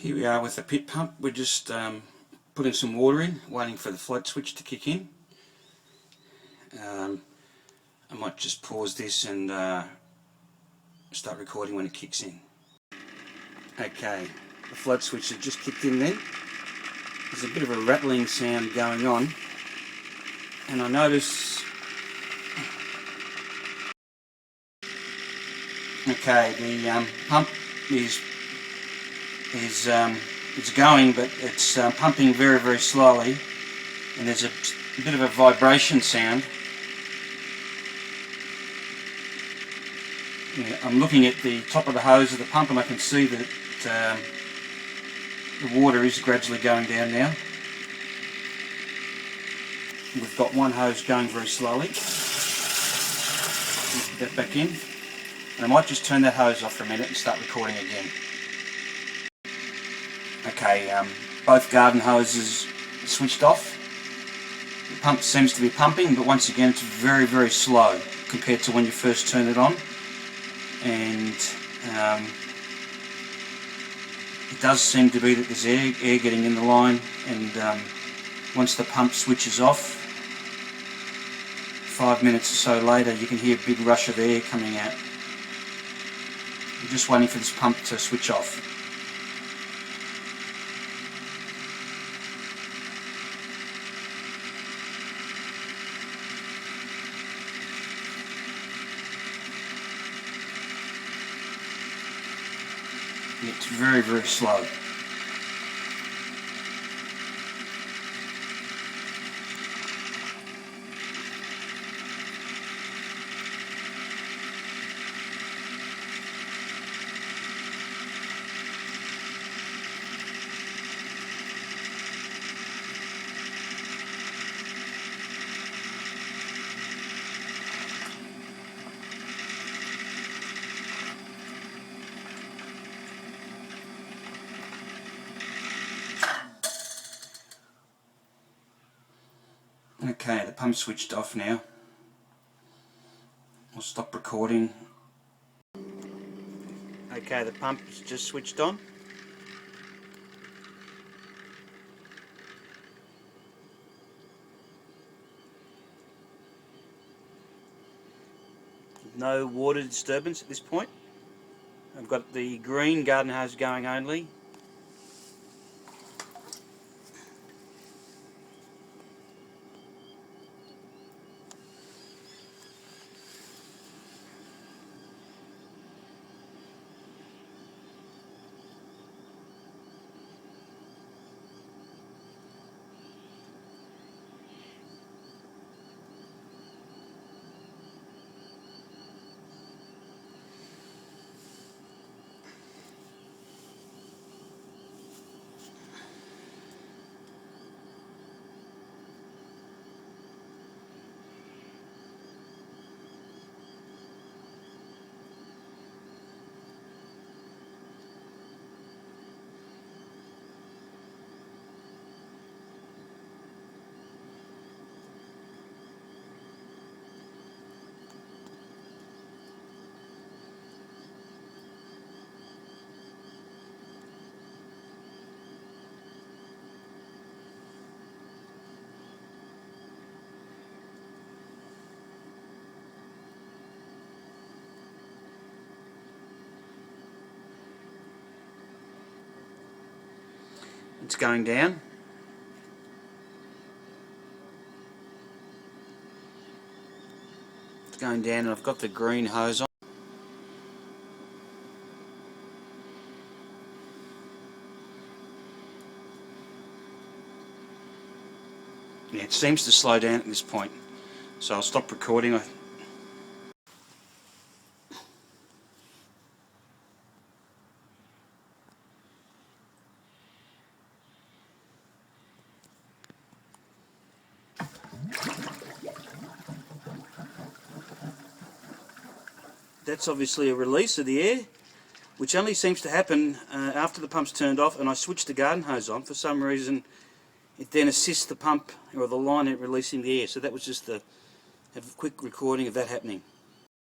Here we are with the pit pump. We're just putting some water in, waiting for the float switch to kick in. I might just pause this and start recording when it kicks in. Okay, the float switch has just kicked in then. There's a bit of a rattling sound going on, and I notice, okay, the pump is it's going, but it's pumping very, very slowly, and there's a bit of a vibration sound. Yeah, I'm looking at the top of the hose of the pump and I can see that the water is gradually going down now. We've got one hose going very slowly. Put that back in. And I might just turn that hose off for a minute and start recording again. Okay, both garden hoses are switched off. The pump seems to be pumping, but once again it's very, very slow compared to when you first turn it on. And it does seem to be that there's air getting in the line, and once the pump switches off, 5 minutes or so later you can hear a big rush of air coming out. I'm just waiting for this pump to switch off. It's very, very slow. Okay, the pump's switched off now. I'll stop recording. Okay, the pump is just switched on. No water disturbance at this point. I've got the green garden hose going only. It's going down. It's going down, and I've got the green hose on. Yeah, it seems to slow down at this point, so I'll stop recording. That's obviously a release of the air, which only seems to happen after the pump's turned off and I switch the garden hose on. For some reason it then assists the pump or the line at releasing the air. So that was just a quick recording of that happening.